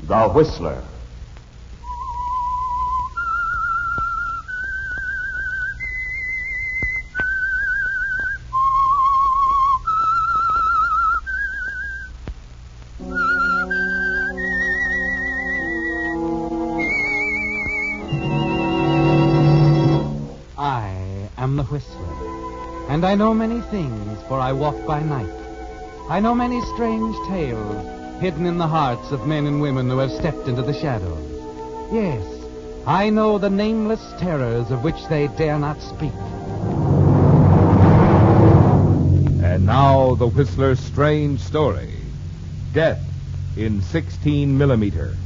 The Whistler. I am the Whistler, and I know many things, for I walk by night. I know many strange tales hidden in the hearts of men and women who have stepped into the shadows. Yes, I know the nameless terrors of which they dare not speak. And now the Whistler's strange story. Death in 16 millimeter.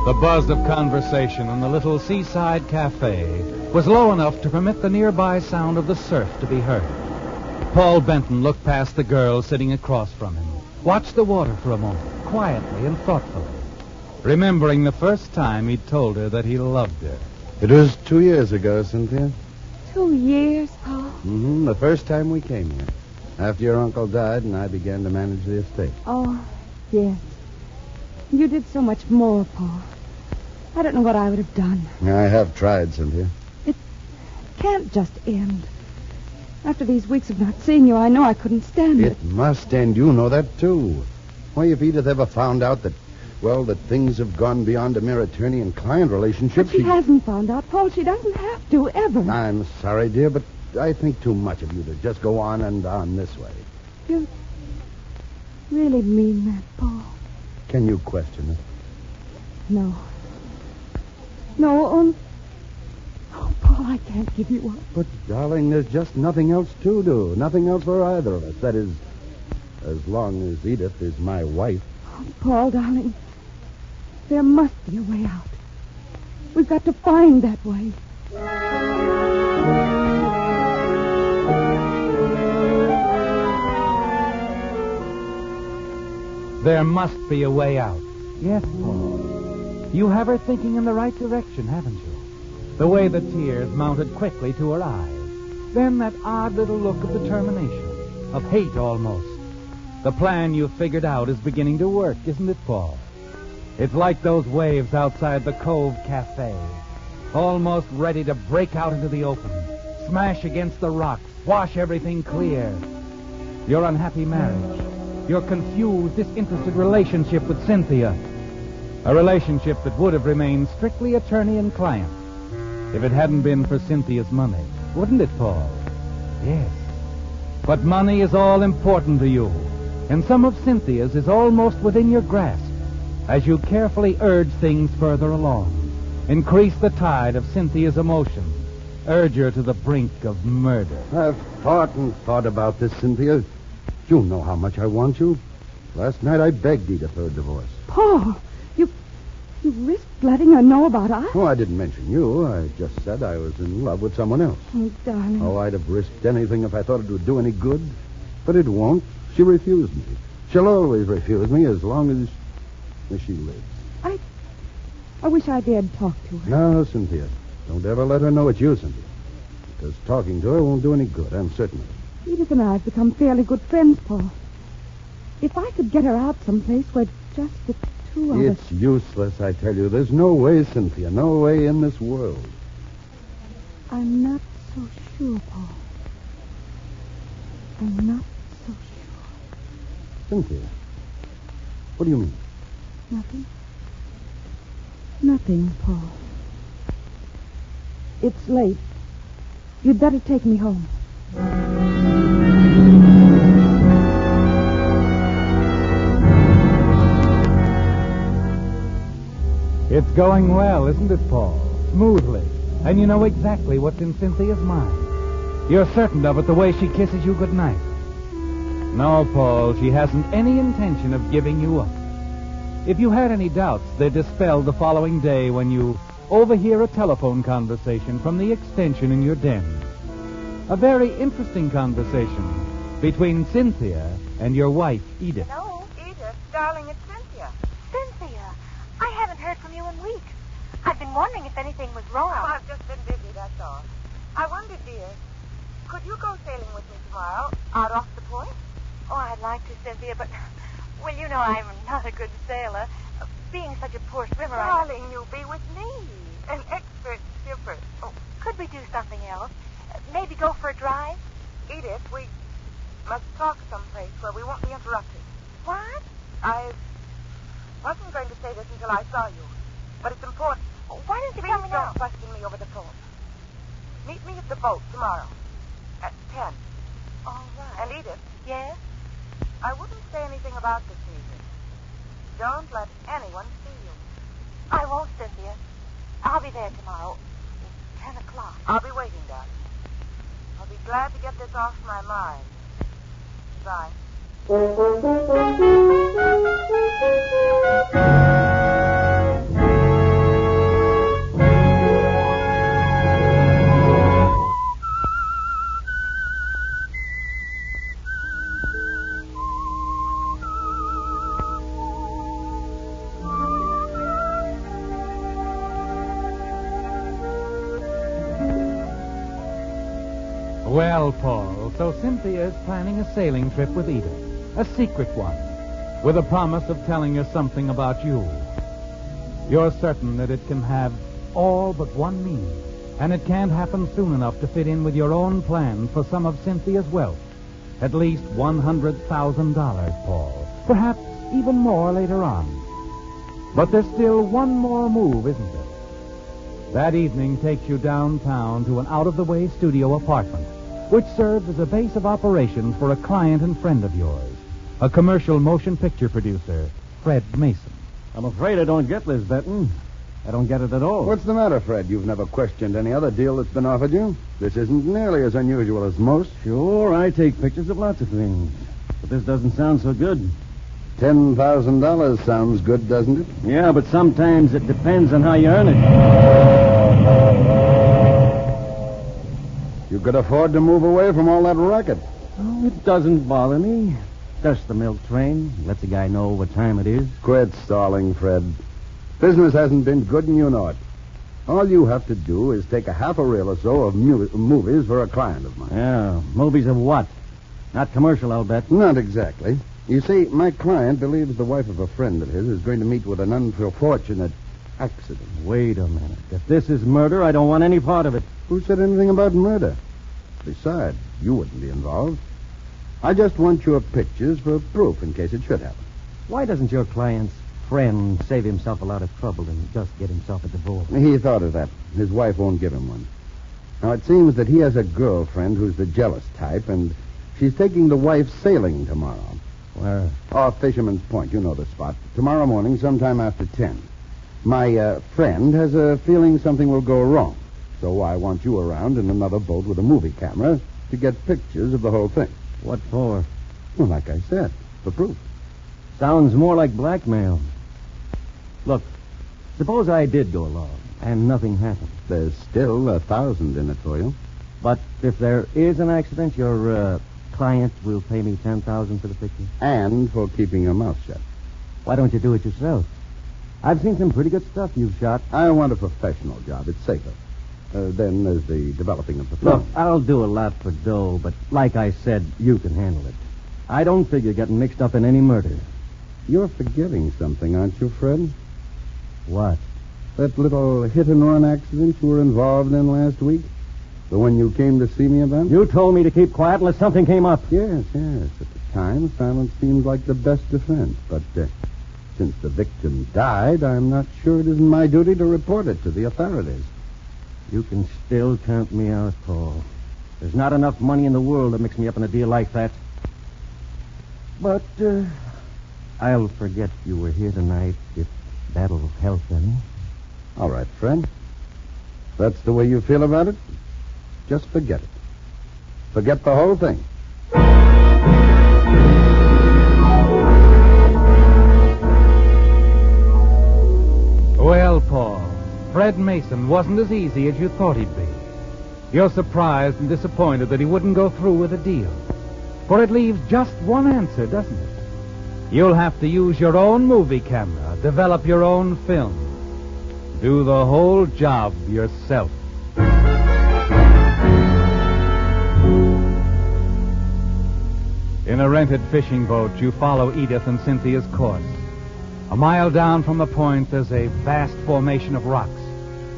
The buzz of conversation in the little seaside cafe was low enough to permit the nearby sound of the surf to be heard. Paul Benton looked past the girl sitting across from him, watched the water for a moment, quietly and thoughtfully, remembering the first time he'd told her that he loved her. It was 2 years ago, Cynthia. 2 years, Paul? Mm-hmm. The first time we came here. After your uncle died and I began to manage the estate. Oh, yes. You did so much more, Paul. I don't know what I would have done. I have tried, Cynthia. It can't just end. After these weeks of not seeing you, I know I couldn't stand it. It must end. You know that, too. Why, if Edith ever found out that things have gone beyond a mere attorney and client relationship... But she hasn't found out, Paul. She doesn't have to, ever. I'm sorry, dear, but I think too much of you to just go on and on this way. You really mean that, Paul? Can you question it? No. No, oh, Paul, I can't give you up. But, darling, there's just nothing else to do. Nothing else for either of us. That is, as long as Edith is my wife. Oh, Paul, darling, there must be a way out. We've got to find that way. There must be a way out. Yes, Paul. You have her thinking in the right direction, haven't you? The way the tears mounted quickly to her eyes. Then that odd little look of determination, of hate almost. The plan you've figured out is beginning to work, isn't it, Paul? It's like those waves outside the Cove Cafe, almost ready to break out into the open, smash against the rocks, wash everything clear. Your unhappy marriage, your confused, disinterested relationship with Cynthia, a relationship that would have remained strictly attorney and client if it hadn't been for Cynthia's money. Wouldn't it, Paul? Yes. But money is all important to you, and some of Cynthia's is almost within your grasp as you carefully urge things further along, increase the tide of Cynthia's emotion, urge her to the brink of murder. I've thought and thought about this, Cynthia. You know how much I want you. Last night I begged Edith for a divorce. Paul, you risked letting her know about us? Oh, I didn't mention you. I just said I was in love with someone else. Oh, darling. Oh, I'd have risked anything if I thought it would do any good. But it won't. She refused me. She'll always refuse me as long as she lives. I wish I dared talk to her. No, Cynthia. Don't ever let her know it's you, Cynthia. Because talking to her won't do any good, I'm certain of it. Edith and I have become fairly good friends, Paul. If I could get her out someplace where just the two of us... It's useless, I tell you. There's no way, Cynthia. No way in this world. I'm not so sure, Paul. I'm not so sure. Cynthia, what do you mean? Nothing. Nothing, Paul. It's late. You'd better take me home. It's going well, isn't it, Paul? Smoothly. And you know exactly what's in Cynthia's mind. You're certain of it the way she kisses you goodnight. No, Paul, she hasn't any intention of giving you up. If you had any doubts, they're dispelled the following day when you overhear a telephone conversation from the extension in your den. A very interesting conversation between Cynthia and your wife, Edith. Hello, Edith. Darling, it's Cynthia. Cynthia, I haven't heard from you in weeks. I've been wondering if anything was wrong. Oh, I've just been busy, that's all. I wondered, dear, could you go sailing with me tomorrow out off the point? but... Well, you know I'm not a good sailor. Being such a poor swimmer, Darling, you'll be with me. An expert skipper. Oh, Could we do something else? Maybe go for a drive? Edith, we must talk someplace where we won't be interrupted. What? I wasn't going to say this until I saw you, but it's important. Why don't you Please tell me now? don't question me over the phone. Meet me at the boat tomorrow at 10. All right. And Edith, Yes? I wouldn't say anything about this evening. Don't let anyone see you. I won't, Cynthia. I'll be there tomorrow. It's 10 o'clock. I'll be waiting, darling. I'll be glad to get this off my mind. Goodbye. Well, Paul, so Cynthia is planning a sailing trip with Edith. A secret one, with a promise of telling her something about you. You're certain that it can have all but one meaning, and it can't happen soon enough to fit in with your own plan for some of Cynthia's wealth. At least $100,000, Paul. Perhaps even more later on. But there's still one more move, isn't there? That evening takes you downtown to an out-of-the-way studio apartment, which serves as a base of operations for a client and friend of yours, a commercial motion picture producer, Fred Mason. I'm afraid I don't get this, Benton. I don't get it at all. What's the matter, Fred? You've never questioned any other deal that's been offered you? This isn't nearly as unusual as most. Sure, I take pictures of lots of things. But this doesn't sound so good. $10,000 sounds good, doesn't it? Yeah, but sometimes it depends on how you earn it. You could afford to move away from all that racket. Oh, it doesn't bother me. Just the milk train. Lets a guy know what time it is. Quit stalling, Fred. Business hasn't been good, and you know it. All you have to do is take a half a reel or so of movies for a client of mine. Yeah, movies of what? Not commercial, I'll bet. Not exactly. You see, my client believes the wife of a friend of his is going to meet with an unfortunate accident. Wait a minute. If this is murder, I don't want any part of it. Who said anything about murder? Besides, you wouldn't be involved. I just want your pictures for proof in case it should happen. Why doesn't your client's friend save himself a lot of trouble and just get himself a divorce? He thought of that. His wife won't give him one. Now, it seems that he has a girlfriend who's the jealous type, and she's taking the wife sailing tomorrow. Where? Off Fisherman's Point. You know the spot. Tomorrow morning, sometime after 10. My friend has a feeling something will go wrong. So I want you around in another boat with a movie camera to get pictures of the whole thing. What for? Well, like I said, for proof. Sounds more like blackmail. Look, suppose I did go along and nothing happened. There's still $1,000 in it for you. But if there is an accident, your client will pay me $10,000 for the picture? And for keeping your mouth shut. Why don't you do it yourself? I've seen some pretty good stuff you've shot. I want a professional job. It's safer. Then there's the developing of the Look, film. I'll do a lot for dough, but like I said, you can handle it. I don't figure getting mixed up in any murder. You're forgetting something, aren't you, Fred? What? That little hit-and-run accident you were involved in last week? The one you came to see me about? You told me to keep quiet unless something came up. Yes. At the time, silence seemed like the best defense. But since the victim died, I'm not sure it isn't my duty to report it to the authorities. You can still count me out, Paul. There's not enough money in the world to mix me up in a deal like that. But I'll forget you were here tonight, if that'll help any. All right, Fred. That's the way you feel about it? Just forget it. Forget the whole thing. Well, Paul, Fred Mason wasn't as easy as you thought he'd be. You're surprised and disappointed that he wouldn't go through with the deal. For it leaves just one answer, doesn't it? You'll have to use your own movie camera, develop your own film. Do the whole job yourself. In In a rented fishing boat, you follow Edith and Cynthia's course. A mile down from the point, there's a vast formation of rocks,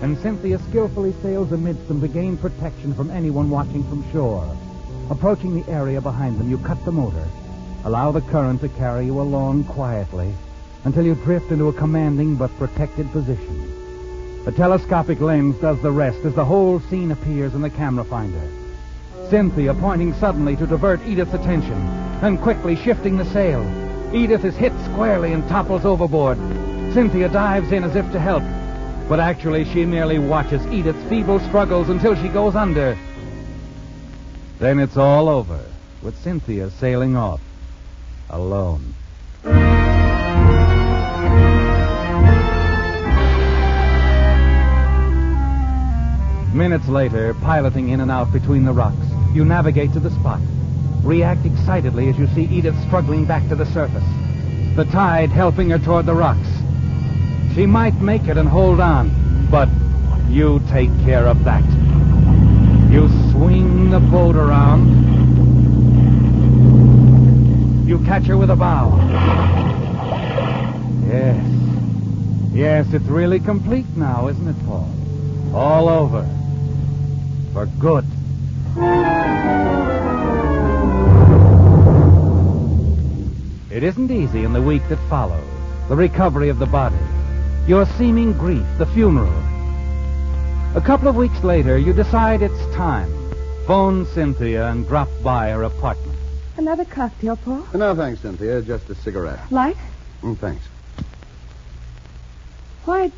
and Cynthia skillfully sails amidst them to gain protection from anyone watching from shore. Approaching the area behind them, you cut the motor, allow the current to carry you along quietly until you drift into a commanding but protected position. A telescopic lens does the rest as the whole scene appears in the camera finder. Cynthia pointing suddenly to divert Edith's attention, then quickly shifting the sail. Edith is hit squarely and topples overboard. Cynthia dives in as if to help, but actually she merely watches Edith's feeble struggles until she goes under. Then it's all over, with Cynthia sailing off, alone. Minutes later, piloting in and out between the rocks, you navigate to the spot. React excitedly as you see Edith struggling back to the surface, the tide helping her toward the rocks. She might make it and hold on, but you take care of that. You swing the boat around. You catch her with a bow. Yes, it's really complete now, isn't it, Paul? All over. For good. It isn't easy in the week that follows. The recovery of the body. Your seeming grief, the funeral. A couple of weeks later, you decide it's time. Phone Cynthia and drop by her apartment. Another cocktail, Paul? No, thanks, Cynthia. Just a cigarette. Light? Thanks. Why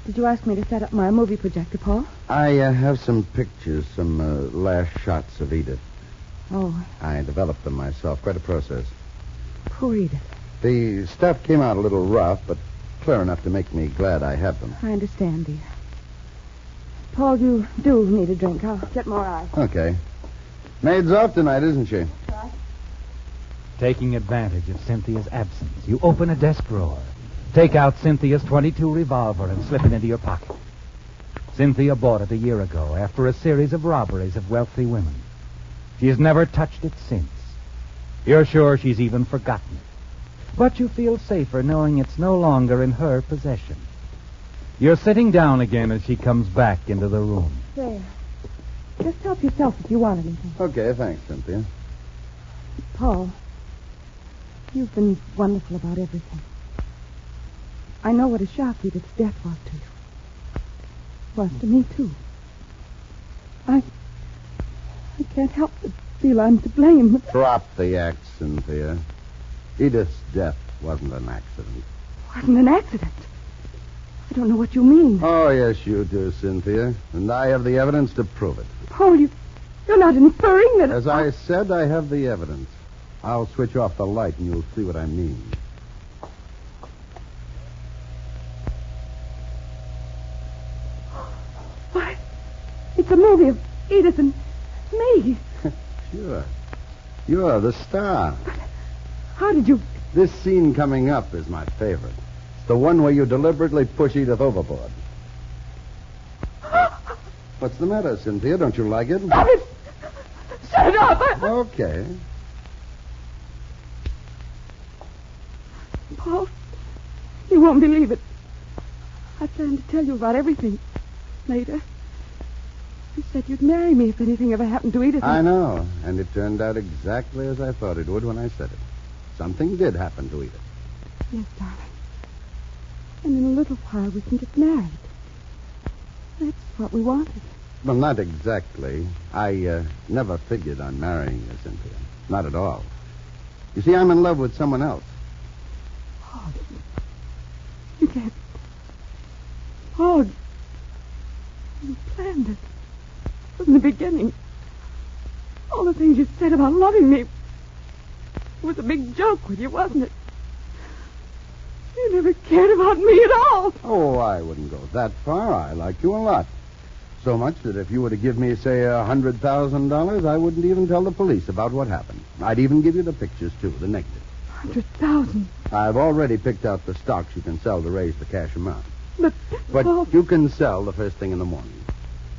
did you ask me to set up my movie projector, Paul? I have some pictures, some last shots of Edith. Oh. I developed them myself. Quite a process. Poor Edith. The stuff came out a little rough, but clear enough to make me glad I have them. I understand, dear. Paul, you do need a drink. I'll get more ice. Okay. Maid's off tonight, isn't she? Right. Taking advantage of Cynthia's absence, you open a desk drawer, take out Cynthia's .22 revolver and slip it into your pocket. Cynthia bought it a year ago after a series of robberies of wealthy women. She has never touched it since. You're sure she's even forgotten it. But you feel safer knowing it's no longer in her possession. You're sitting down again as she comes back into the room. There. Just help yourself if you want anything. Okay, thanks, Cynthia. Paul, you've been wonderful about everything. I know what a shock Edith's death was to you. Was to me, too. I can't help but feel I'm to blame. Drop the act, Cynthia. Edith's death wasn't an accident. Wasn't an accident. I don't know what you mean. Oh, yes, you do, Cynthia. And I have the evidence to prove it. Paul, you're not inferring that... As I said, I have the evidence. I'll switch off the light and you'll see what I mean. Why, it's a movie of Edith and me. Sure. You're the star. But how did you... This scene coming up is my favorite. It's the one where you deliberately push Edith overboard. What's the matter, Cynthia? Don't you like it? Stop it! Shut it off! Okay. Paul, you won't believe it. I planned to tell you about everything later. You said you'd marry me if anything ever happened to Edith. I know, and it turned out exactly as I thought it would when I said it. Something did happen to Edith. Yes, darling. And in a little while we can get married. That's what we wanted. Well, not exactly. I never figured on marrying you, Cynthia. Not at all. You see, I'm in love with someone else. Oh, you can't. Oh, you planned it from the beginning. All the things you said about loving me was a big joke with you, wasn't it? You never cared about me at all. Oh, I wouldn't go that far. I like you a lot. So much that if you were to give me, say, $100,000, I wouldn't even tell the police about what happened. I'd even give you the pictures, too, the negative. 100,000. I've already picked out the stocks you can sell to raise the cash amount. But Paul... you can sell the first thing in the morning.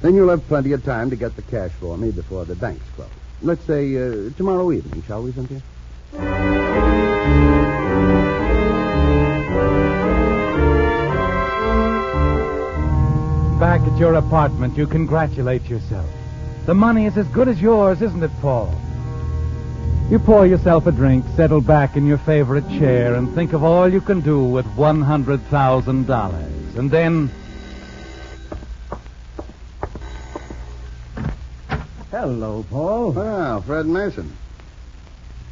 Then you'll have plenty of time to get the cash for me before the banks close. Let's say tomorrow evening, shall we, Cynthia? Back at your apartment, you congratulate yourself. The money is as good as yours, isn't it, Paul? You pour yourself a drink, settle back in your favorite chair, and think of all you can do with $100,000. And then... Hello, Paul. Well, Fred Mason.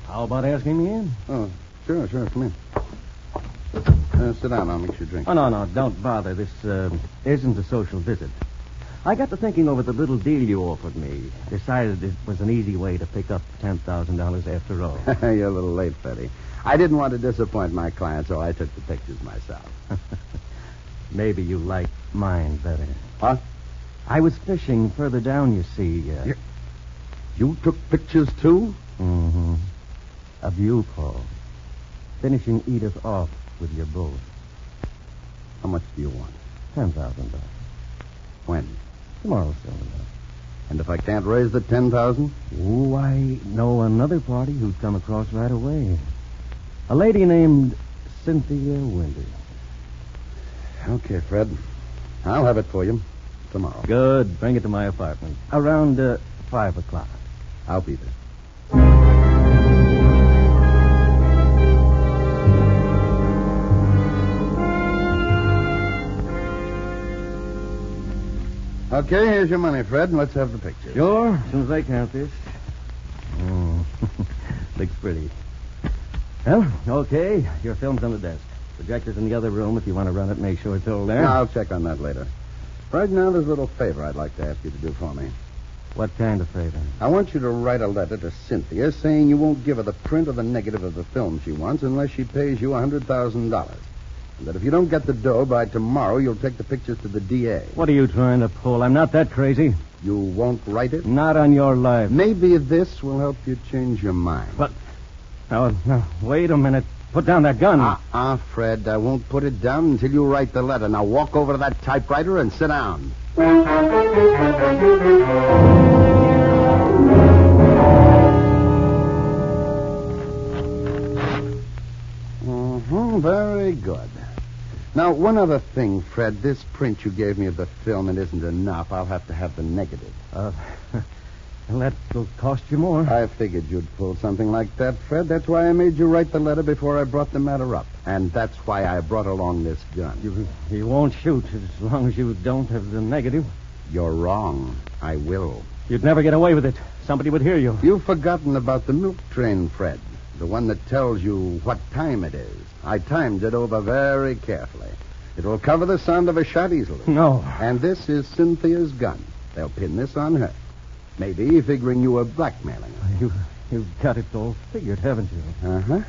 How about asking me in? Oh, sure, come in. Sit down, I'll mix your drink. Oh, no, don't bother. This isn't a social visit. I got to thinking over the little deal you offered me. Decided it was an easy way to pick up $10,000 after all. You're a little late, Freddie. I didn't want to disappoint my client, so I took the pictures myself. Maybe you like mine better. What? I was fishing further down, you see. You took pictures, too? Mm-hmm. Of you, Paul. Finishing Edith off with your boat. How much do you want? $10,000. When? Tomorrow's soon enough. And if I can't raise the $10,000? Oh, I know another party who'd come across right away. A lady named Cynthia Winter. Okay, Fred. I'll have it for you tomorrow. Good. Bring it to my apartment. Around 5 o'clock. I'll be there. Okay, here's your money, Fred. Let's have the picture. Sure, as soon as I count this. Oh, looks pretty. Well, okay. Your film's on the desk. Projector's in the other room. If you want to run it, make sure it's all there. No, I'll check on that later. Right now, there's a little favor I'd like to ask you to do for me. What kind of favor? I want you to write a letter to Cynthia saying you won't give her the print or the negative of the film she wants unless she pays you $100,000. And that if you don't get the dough by tomorrow, you'll take the pictures to the DA. What are you trying to pull? I'm not that crazy. You won't write it? Not on your life. Maybe this will help you change your mind. But... No, wait a minute. Put down that gun. Fred, I won't put it down until you write the letter. Now walk over to that typewriter and sit down. Very good. Now, one other thing, Fred. This print you gave me of the film, it isn't enough. I'll have to have the negative. That will cost you more. I figured you'd pull something like that, Fred. That's why I made you write the letter before I brought the matter up. And that's why I brought along this gun. You won't shoot as long as you don't have the negative. You're wrong. I will. You'd never get away with it. Somebody would hear you. You've forgotten about the milk train, Fred. The one that tells you what time it is. I timed it over very carefully. It will cover the sound of a shot easily. No. And this is Cynthia's gun. They'll pin this on her. Maybe figuring you were blackmailing her. You've got it all figured, haven't you? Uh-huh.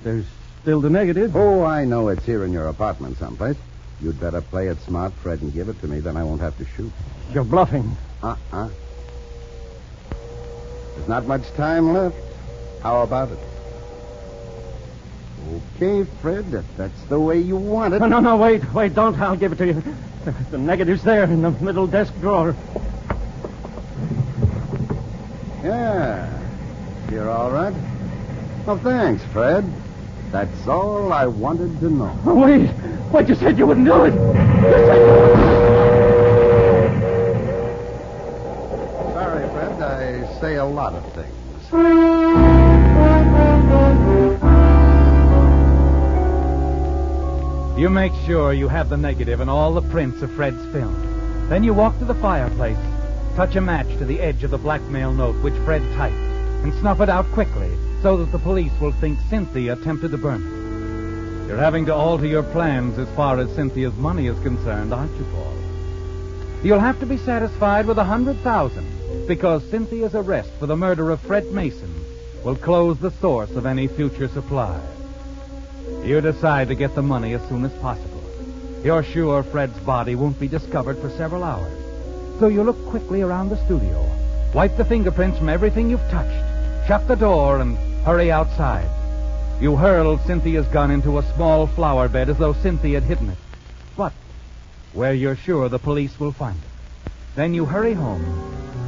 There's still the negative. Oh, I know it's here in your apartment someplace. You'd better play it smart, Fred, and give it to me. Then I won't have to shoot. You're bluffing. There's not much time left. How about it? Okay, Fred, if that's the way you want it. No, wait, don't. I'll give it to you. The negative's there in the middle desk drawer. Yeah. You're all right? Well, thanks, Fred. That's all I wanted to know. Oh, wait, you said you wouldn't do it. Sorry, Fred, I say a lot of things. You make sure you have the negative and all the prints of Fred's film. Then you walk to the fireplace, touch a match to the edge of the blackmail note which Fred typed, and snuff it out quickly so that the police will think Cynthia attempted to burn it. You're having to alter your plans as far as Cynthia's money is concerned, aren't you, Paul? You'll have to be satisfied with $100,000 because Cynthia's arrest for the murder of Fred Mason will close the source of any future supply. You decide to get the money as soon as possible. You're sure Fred's body won't be discovered for several hours. So you look quickly around the studio, wipe the fingerprints from everything you've touched, shut the door, and hurry outside. You hurl Cynthia's gun into a small flower bed as though Cynthia had hidden it. But where you're sure the police will find it. Then you hurry home,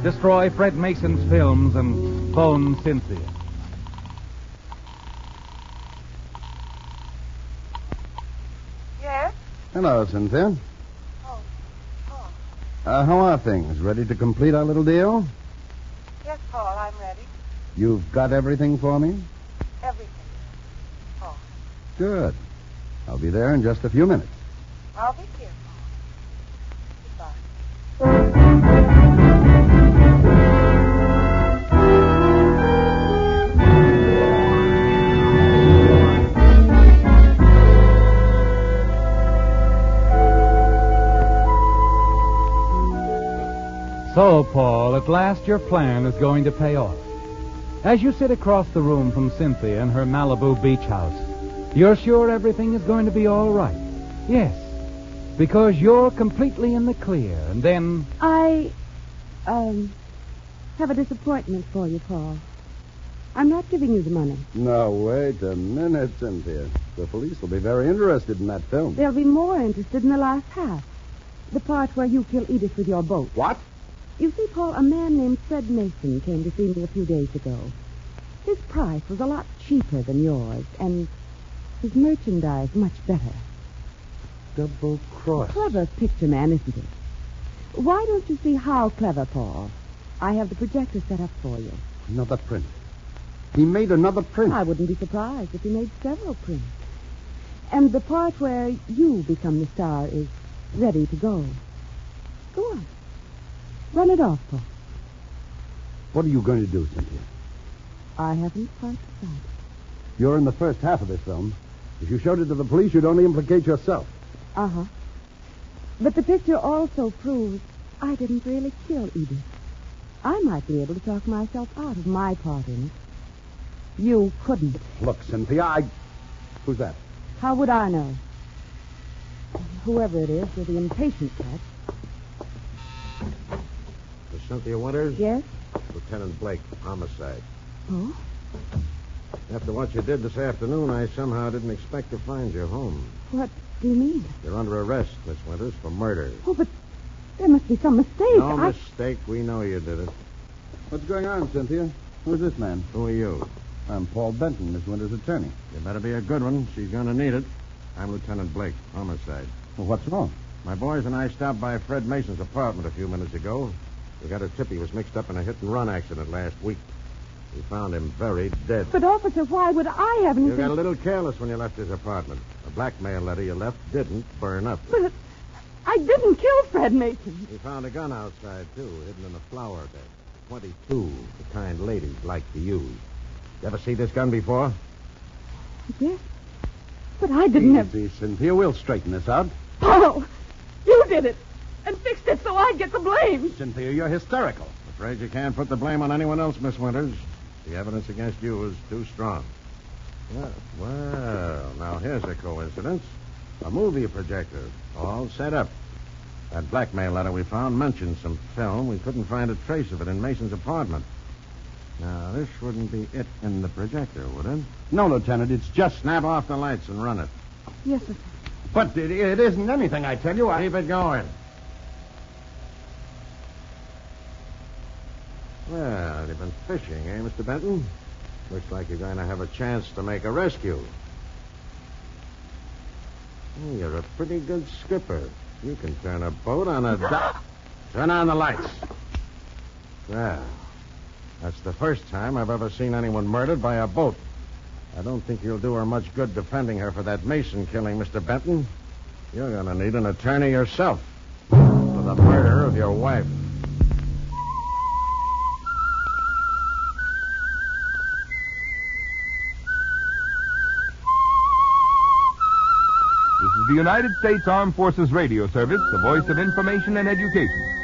destroy Fred Mason's films, and phone Cynthia. Hello, Cynthia. Oh, Paul. How are things? Ready to complete our little deal? Yes, Paul, I'm ready. You've got everything for me? Everything. Paul. Good. I'll be there in just a few minutes. I'll be here, Paul. Goodbye. So, Paul, at last your plan is going to pay off. As you sit across the room from Cynthia in her Malibu beach house, you're sure everything is going to be all right. Yes, because you're completely in the clear, and then... I have a disappointment for you, Paul. I'm not giving you the money. No, wait a minute, Cynthia. The police will be very interested in that film. They'll be more interested in the last half. The part where you kill Edith with your boat. What? You see, Paul, a man named Fred Mason came to see me a few days ago. His price was a lot cheaper than yours, and his merchandise much better. Double cross. Clever picture man, isn't it? Why don't you see how clever, Paul? I have the projector set up for you. Another print. He made another print. I wouldn't be surprised if he made several prints. And the part where you become the star is ready to go. Go on. Run it off, Paul. What are you going to do, Cynthia? I haven't quite decided. You're in the first half of this film. If you showed it to the police, you'd only implicate yourself. Uh-huh. But the picture also proves I didn't really kill Edith. I might be able to talk myself out of my part in it. You couldn't. Look, Cynthia, Who's that? How would I know? Whoever it is, with the impatient type. Cynthia Winters? Yes? Lieutenant Blake, homicide. Oh? After what you did this afternoon, I somehow didn't expect to find you home. What do you mean? You're under arrest, Miss Winters, for murder. Oh, but there must be some mistake. No mistake. We know you did it. What's going on, Cynthia? Who's this man? Who are you? I'm Paul Benton, Miss Winters' attorney. You better be a good one. She's going to need it. I'm Lieutenant Blake, homicide. Well, what's wrong? My boys and I stopped by Fred Mason's apartment a few minutes ago. We got a tip he was mixed up in a hit-and-run accident last week. We found him buried dead. But, officer, why would I have anything... You got a little careless when you left his apartment. The blackmail letter you left didn't burn up. But I didn't kill Fred Mason. We found a gun outside, too, hidden in a flower bed. 22, the kind ladies like to use. You ever see this gun before? Yes. But I didn't have... Easy, Cynthia. We'll straighten this out. Oh, you did it. And fixed it so I'd get the blame. Cynthia, you're hysterical. Afraid you can't put the blame on anyone else, Miss Winters. The evidence against you is too strong. Well, now here's a coincidence. A movie projector, all set up. That blackmail letter we found mentioned some film. We couldn't find a trace of it in Mason's apartment. Now, this wouldn't be it in the projector, would it? No, Lieutenant, it's just... Snap off the lights and run it. Yes, sir. But it isn't anything, I tell you. Keep it going. Well, you've been fishing, eh, Mr. Benton? Looks like you're going to have a chance to make a rescue. Oh, you're a pretty good skipper. You can turn a boat on a dock. Turn on the lights. Well, that's the first time I've ever seen anyone murdered by a boat. I don't think you'll do her much good defending her for that Mason killing, Mr. Benton. You're going to need an attorney yourself for the murder of your wife. This is the United States Armed Forces Radio Service, the voice of information and education.